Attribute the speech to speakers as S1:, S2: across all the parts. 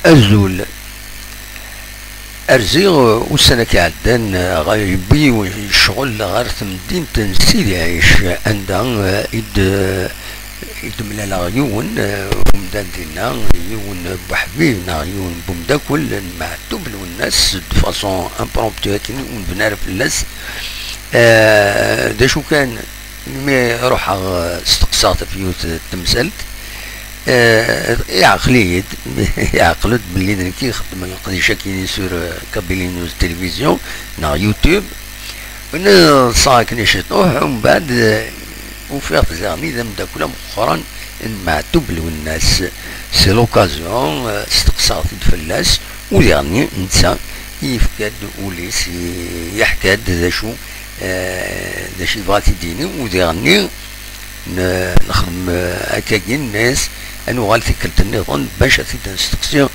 S1: الزول ارزي والسنه كيعدان غايبي والشغل غير تمدينة سيدي عيش عندها يدملا غيون ومدان دينا يون بحبيبنا يون بمداكل معتوب والناس دو فاصون امبرومبتو هكا ونبنار في اللاس دا شو كان مي روح استقصات في يوت التمثال يعقليد يعقلد باللي كي يخدم القضيه كاينين سور كابيلينوز تلفزيون نا يوتيوب انا صاك نشطوه ومن بعد وفي زغني ذا مداكله مؤخرا معتوب والناس سي لوكازيون استقصات الفلاس ويعني نتا يفكاد وليس يحكاد ذا شو ذا شي بغات يديني ويعني نخدم هكاكي الناس انو غالتي كنت النظام باش تبدا نستقسيو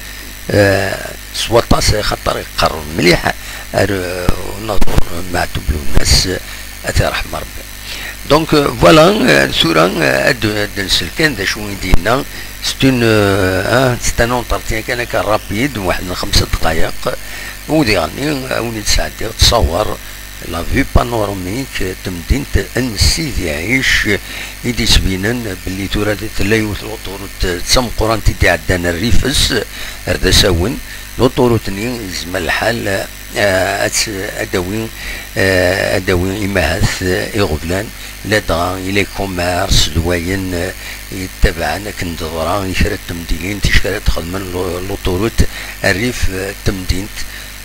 S1: سواطاس خاطر يقرر مليح نظر معتوب الناس اثار رحم ربي دونك فوالا سورة اد نسلكان ذا شو يدينا ستون سيت ان اونترتيان كان رابيد واحد من 5 دقائق وديعني وني تساعدي تصور لا فيو بانوراميك تمدينة سيدي عيش يدي سبينن باللي تورا تلايوث لوطوروت تسم قران تدي عدانا الريفس هذا ساون لوطوروتني زعما الحال ادوين امهات يغفلان لا دغا الى كوميرس دواين يتبعنا كندورا يشرى التمدينين تشكرا تخدم لوطوروت الريف تمدينت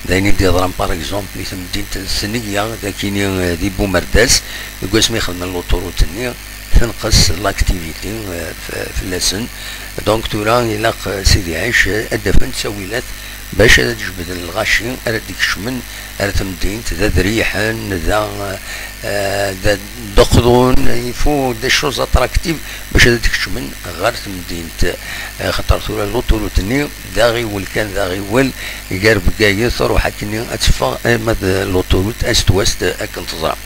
S1: دايني دي ضرام باغ اكزومبل في مدينة السنية ذا كاينين دي بومرداس يقول يخدم لوطوروت ني تنقص لاكتيفيتي في اللسن دونك تورا يلاق سيدي عيش ادفن تسويلات باش تجبد الغاشي ارديك شمن ارتمدين ذا ذريحا ذا دقضون يفو دي شوز اتراكتيف باش تديك شمن غير تمدين خاطر تورا لوطوروتني داغي والكان داغي وال يقارب كايث روح كني اتفا مد لوطوروت است وست اكن تزرع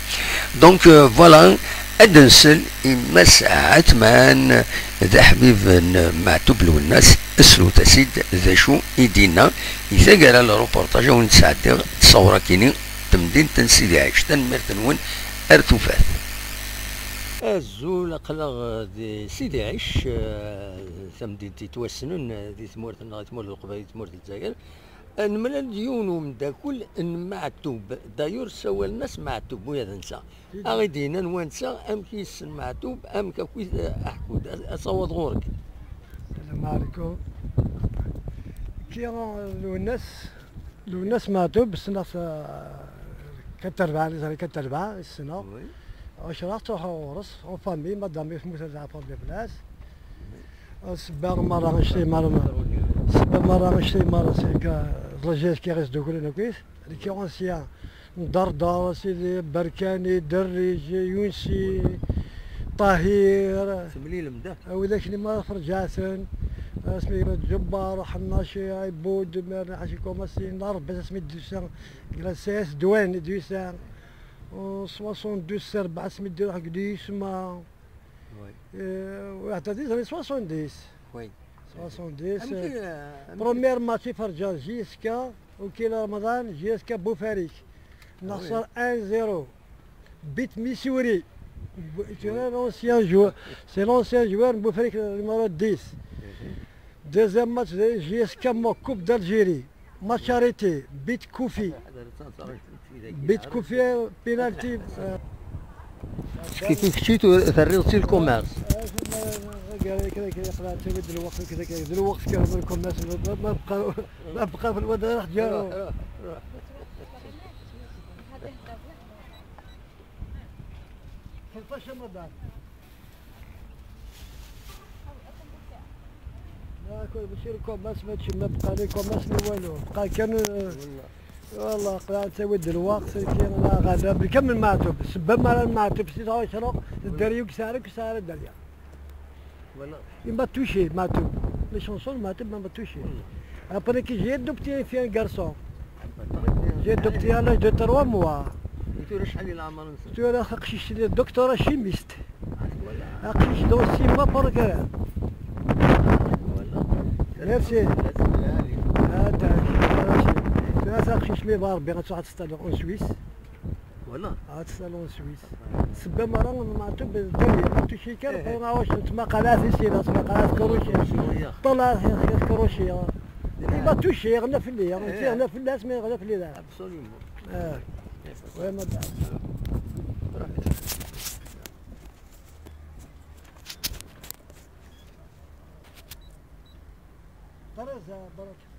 S1: دونك فوالا ادنسل اما ساعات مان ذا حبيب معتوب له الناس اسلو تسيد ذا شو يدينا اذا قال الروبورتاج ونساعد تصورا كيني تمدين تنسيدي عيش تنمر تنون ارتفات الزول قلق دي سيدي عيش تمدين تتوسنون دي ثمورتنا ثمورة القبائل ثمورة الجزائر نملا ديون ومن داكل معتوب دايور سوى الناس معتوب ويا تنسى اغيدينا نوانسى ام كيس معتوب ام كويس احكود اصوت غورك
S2: السلام عليكم كي لو الناس معتوب السنة كتربع السنة عشرة ورص اون فامي مدامي في موسى فامي بلاس سباغ مرة نشتري مرة نشتري مرة سيكا رجاج كي غيصدو كلنا كويس الكيونسيان دردار سيدي بركاني دريج يونسي طاهير
S1: سملي لمده
S2: وذاك اللي ما فرجاسن سمي جبار حناشي عبود حاشي كوماسي نار بس سمي دوسان كلاسيس دوان دوسان و 62 4 سمي دير حق ديسما واحد ديس 70
S1: وي
S2: 70 بروميير ماتشي فرجال جيسكا وكيل رمضان جيسكا بوفاريك نخسر 1-0 بيت ميسوري سي لونسيان جوار بوفاريك نيميرو 10 دوزيام ماتش جيسكا مو كوب دالجيري ماتش اريتي بيت كوفي بينالتي
S1: كيف مشيتو ثريتي الكوميرس
S2: كذا يقرا تود الوقت كذا الوقت كان الكوميرس ما بقى في الوضع راح جارو 13 رمضان لا كل بشير كوماس ما تشم ما بقى لي كوماس لي والو بقى كان والله قرا تود الوقت كان لا غدا بكمل معتوب سبب ما معتوب سي شنو الدريو كسارك كسار الدريا
S1: والله
S2: il m'a touché معتوب les chansons معتوب m'a touché après que j'ai adopté un garçon j'ai adopté à l'âge de 3 mois
S1: انتو شحال العمر
S2: قلت له خقشيش الدكتوره شيميست خقشيش دو 6 mois pour le
S1: ميرسي
S2: لا ساقشي شمي بربي غتروح تستالو اون سويس
S1: والله
S2: غتستالو اون سويس سبا مرة ما تو بالدنيا ما تو شي كان ما واش تما قناة سينا تما قناة كروشيا طلع كروشيا ما تو شي غنا في الليل غنا في الناس ما غنا في الليل
S1: ابسوليومون
S2: وين ما برزة بركة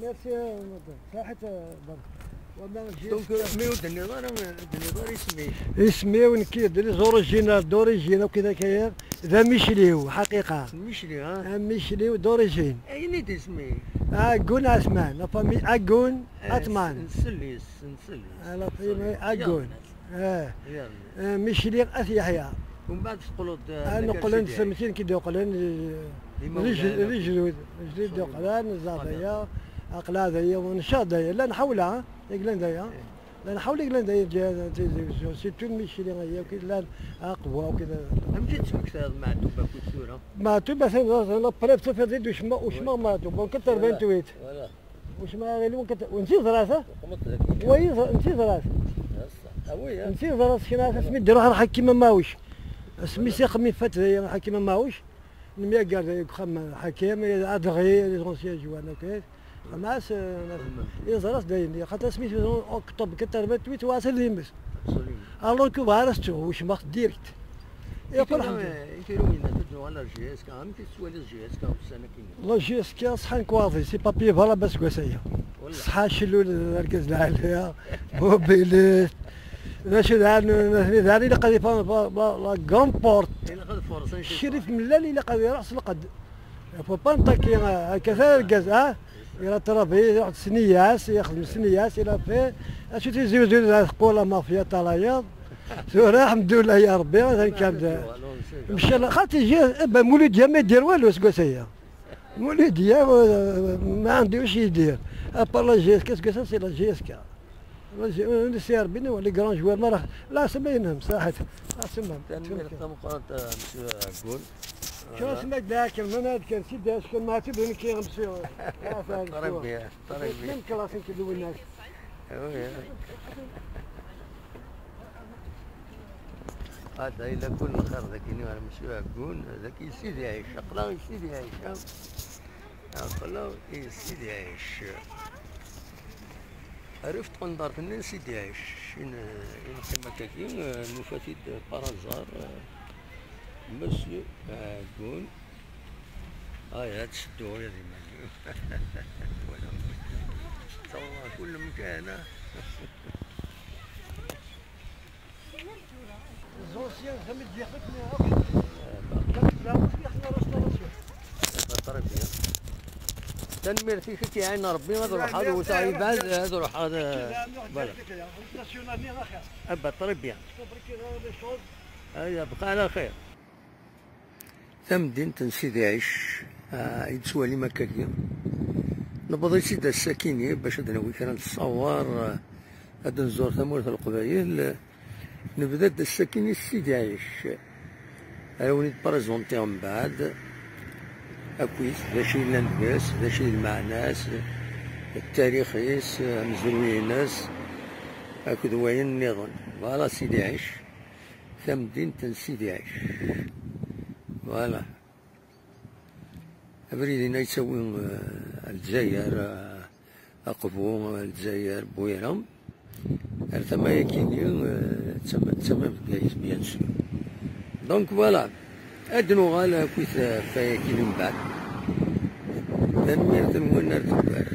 S2: ميرسي صحة برك
S1: دونك ميود النظام
S2: اسمي ونكيد لي زوريجينال دوريجين وكذا كاين ذا ميشليو حقيقة
S1: ميشلي ها
S2: ميشليو دوريجين
S1: اي نيت اسمي
S2: اكون اسمان لا فامي اكون اتمان
S1: نسليس
S2: على فيلم اكون
S1: يلا
S2: ميشلي يحيى
S1: ومن بعد تقولوا
S2: نقولن سمتين كي دوقلن رجلود دوقلن زافيه اقلا ذي ونشاط ذي لا نحولها يقلن ذي لا نحاول يقلن ذي سي تو ميشلي هي كذا اقوى وكذا
S1: متى تسمك مع توبا كثيره
S2: ما توبا لا بريف تفضل وشما ما توبا كثر بين تويت
S1: ولا
S2: وش ما غير ونسيت راسه وي نسيت راسه نسيت راسه كنا اسمي ديروها راح كيما ماوش اسمي سيق مي فات ذي كيما ماوش نميا قال خم حكيم ادغي لي زونسيان جوانا كيف خماس يزرس داين خاطر سميتو اكتوبر كثر بين تويت واصل ليمس الو كو بارستو وش ما ديريكت
S1: يقول يديروا لنا تدعوا على الجي اس كام تسوى الجي اس كام السنه كاين
S2: لا جي اس كي صحن كواضي سي بابي فوالا بس كواسيه صحا شلول ركز العاليه موبيلات باش ذاني اللي قد لا كون بورت الشريف ملالي اللي قد يرأس القد فو با نطاكي كثير الكاز الى ترابي واحد سنياس يخدم سنياس الى فيه اشو تيزيدو تقول مافيا طلايض سورة الحمد لله يا ربي هذا كان مشى خاطر جا مولود ما يدير والو سكوسيه مولود ما عندي واش يدير ابار لا جي اس كاسكو سي لا جي اس كا لا سي ار بينو لي كرون جوار ما راه لا سمينهم صراحه اسمهم
S1: قول
S2: شو اسمك ذاك من هذا كان سيدي اش كان ماتب هنا كيغمسي
S1: طربي
S2: من كلاس كيدوي الناس
S1: هذا إلا كل خير ذاك اللي مشي يقول ذاك يسيدي يعيش عقله يسيدي يعيش عقله يسيدي يعيش عرفت قندرت الناس يسيدي يعيش إن كما كاين مفاتيد بارازار مسيو يقول هاي تشدوا يا ديما والله كل مكان
S2: زوسيان زمد ياخذني كانت لا ياخذنا راسنا
S1: تنمير فيك كي عين ربي ما تروح هذا وسعي بعد هذا روح هذا بلا ابا طربيا هيا بقى على خير ثمدين تنسيدي عيش يتسوى لي مكاكيا نبضي سيدا الساكيني باش هذا نوي كان نتصور هذا نزور ثمورة القبايل نبدا الساكيني السيدي عيش هاوني بريزونتي من بعد اكويس داشي لانداس داشي المعناس التاريخيس مزرويناس هاكو دواين النظام فوالا سيدي عيش ثمدين سيدي عيش فوالا أبريدنا يسوي الجزائر أقبو الجزائر بويرم ثم يكيني تسمى بكايس بيان سور دونك فوالا أدنو غالا كويس فايكين من بعد تنمير تنوير نرتبار